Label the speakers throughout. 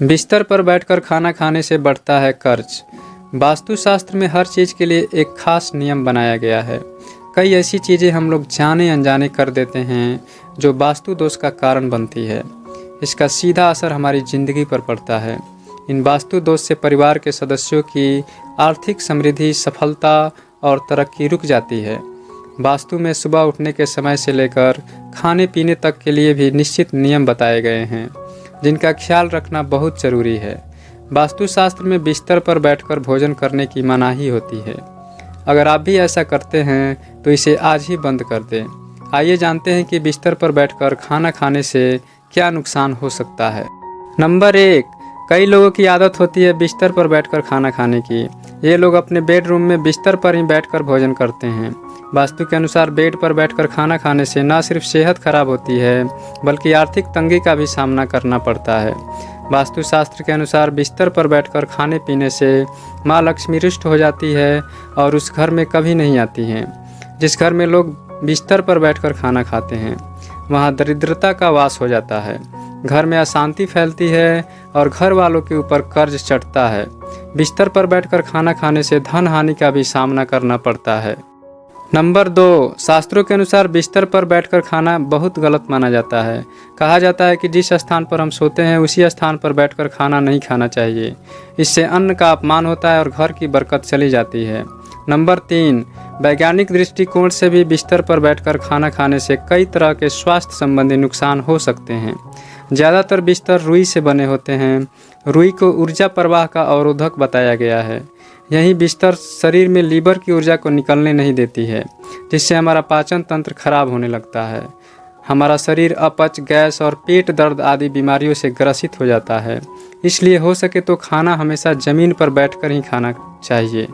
Speaker 1: बिस्तर पर बैठकर खाना खाने से बढ़ता है कर्ज। वास्तुशास्त्र में हर चीज़ के लिए एक खास नियम बनाया गया है। कई ऐसी चीज़ें हम लोग जाने अनजाने कर देते हैं जो वास्तु दोष का कारण बनती है। इसका सीधा असर हमारी ज़िंदगी पर पड़ता है। इन वास्तु दोष से परिवार के सदस्यों की आर्थिक समृद्धि, सफलता और तरक्की रुक जाती है। वास्तु में सुबह उठने के समय से लेकर खाने पीने तक के लिए भी निश्चित नियम बताए गए हैं, जिनका ख्याल रखना बहुत ज़रूरी है। वास्तुशास्त्र में बिस्तर पर बैठकर भोजन करने की मनाही होती है। अगर आप भी ऐसा करते हैं तो इसे आज ही बंद कर दें। आइए जानते हैं कि बिस्तर पर बैठकर खाना खाने से क्या नुकसान हो सकता है। नंबर 1, कई लोगों की आदत होती है बिस्तर पर बैठकर खाना खाने की। ये लोग अपने बेडरूम में बिस्तर पर ही बैठकर भोजन करते हैं। वास्तु के अनुसार बेड पर बैठकर खाना खाने से न सिर्फ सेहत खराब होती है, बल्कि आर्थिक तंगी का भी सामना करना पड़ता है। वास्तुशास्त्र के अनुसार बिस्तर पर बैठकर खाने पीने से माँ लक्ष्मी रुष्ट हो जाती है और उस घर में कभी नहीं आती हैं। जिस घर में लोग बिस्तर पर बैठकर खाना खाते हैं, वहाँ दरिद्रता का वास हो जाता है। घर में अशांति फैलती है और घर वालों के ऊपर कर्ज चढ़ता है। बिस्तर पर बैठकर खाना खाने से धन हानि का भी सामना करना पड़ता है। नंबर 2, शास्त्रों के अनुसार बिस्तर पर बैठकर खाना बहुत गलत माना जाता है। कहा जाता है कि जिस स्थान पर हम सोते हैं उसी स्थान पर बैठकर खाना नहीं खाना चाहिए। इससे अन्न का अपमान होता है और घर की बरकत चली जाती है। नंबर 3, वैज्ञानिक दृष्टिकोण से भी बिस्तर पर बैठकर खाना खाने से कई तरह के स्वास्थ्य संबंधी नुकसान हो सकते हैं। ज़्यादातर बिस्तर रुई से बने होते हैं। रुई को ऊर्जा प्रवाह का अवरोधक बताया गया है। यही बिस्तर शरीर में लीवर की ऊर्जा को निकलने नहीं देती है, जिससे हमारा पाचन तंत्र खराब होने लगता है। हमारा शरीर अपच, गैस और पेट दर्द आदि बीमारियों से ग्रसित हो जाता है। इसलिए हो सके तो खाना हमेशा ज़मीन पर बैठकर ही खाना चाहिए।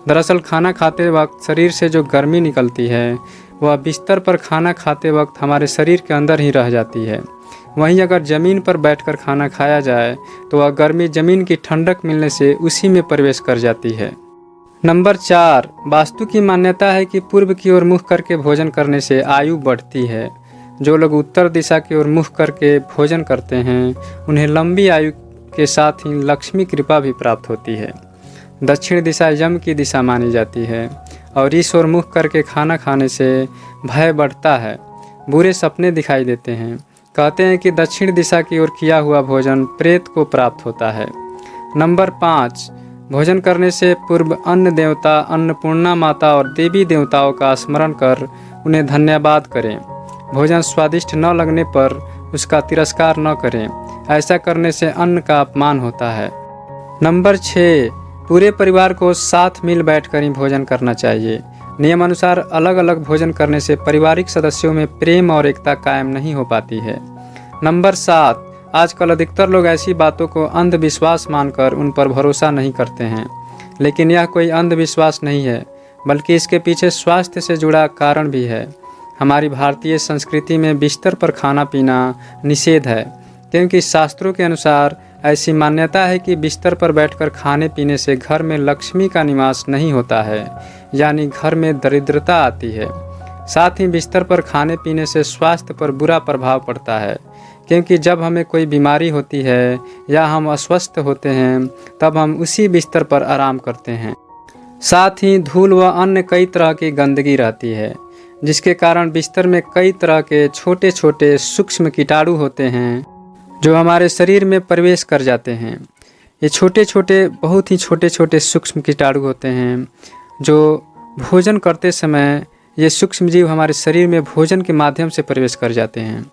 Speaker 1: दरअसल खाना खाते वक्त शरीर से जो गर्मी निकलती है वह बिस्तर पर खाना खाते वक्त हमारे शरीर के अंदर ही रह जाती है। वहीं अगर ज़मीन पर बैठकर खाना खाया जाए तो वह गर्मी ज़मीन की ठंडक मिलने से उसी में प्रवेश कर जाती है। नंबर 4, वास्तु की मान्यता है कि पूर्व की ओर मुख करके भोजन करने से आयु बढ़ती है। जो लोग उत्तर दिशा की ओर मुख करके भोजन करते हैं उन्हें लंबी आयु के साथ ही लक्ष्मी कृपा भी प्राप्त होती है। दक्षिण दिशा यम की दिशा मानी जाती है और इस ओर मुख करके खाना खाने से भय बढ़ता है, बुरे सपने दिखाई देते हैं। कहते हैं कि दक्षिण दिशा की ओर किया हुआ भोजन प्रेत को प्राप्त होता है। नंबर 5, भोजन करने से पूर्व अन्न देवता, अन्नपूर्णा माता और देवी देवताओं का स्मरण कर उन्हें धन्यवाद करें। भोजन स्वादिष्ट न लगने पर उसका तिरस्कार न करें। ऐसा करने से अन्न का अपमान होता है। नंबर 6, पूरे परिवार को साथ मिल बैठकर ही भोजन करना चाहिए। नियम अनुसार अलग अलग भोजन करने से पारिवारिक सदस्यों में प्रेम और एकता कायम नहीं हो पाती है। नंबर 7, आजकल अधिकतर लोग ऐसी बातों को अंधविश्वास मानकर उन पर भरोसा नहीं करते हैं, लेकिन यह कोई अंधविश्वास नहीं है, बल्कि इसके पीछे स्वास्थ्य से जुड़ा कारण भी है। हमारी भारतीय संस्कृति में बिस्तर पर खाना पीना निषेध है, क्योंकि शास्त्रों के अनुसार ऐसी मान्यता है कि बिस्तर पर बैठकर खाने पीने से घर में लक्ष्मी का निवास नहीं होता है, यानी घर में दरिद्रता आती है। साथ ही बिस्तर पर खाने पीने से स्वास्थ्य पर बुरा प्रभाव पड़ता है, क्योंकि जब हमें कोई बीमारी होती है या हम अस्वस्थ होते हैं तब हम उसी बिस्तर पर आराम करते हैं। साथ ही धूल व अन्य कई तरह की गंदगी रहती है, जिसके कारण बिस्तर में कई तरह के छोटे छोटे सूक्ष्म कीटाणु होते हैं जो हमारे शरीर में प्रवेश कर जाते हैं। ये छोटे छोटे, बहुत ही छोटे छोटे सूक्ष्म कीटाणु होते हैं जो भोजन करते समय ये सूक्ष्म जीव हमारे शरीर में भोजन के माध्यम से प्रवेश कर जाते हैं,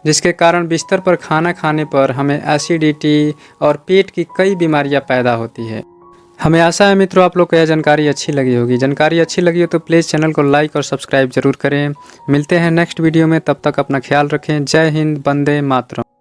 Speaker 1: जिसके कारण बिस्तर पर खाना खाने पर हमें एसिडिटी और पेट की कई बीमारियां पैदा होती है। हमें आशा है मित्रों आप लोग को यह जानकारी अच्छी लगी होगी। जानकारी अच्छी लगी हो तो प्लीज़ चैनल को लाइक और सब्सक्राइब जरूर करें। मिलते हैं नेक्स्ट वीडियो में, तब तक अपना ख्याल रखें। जय हिंद, वंदे मातरम।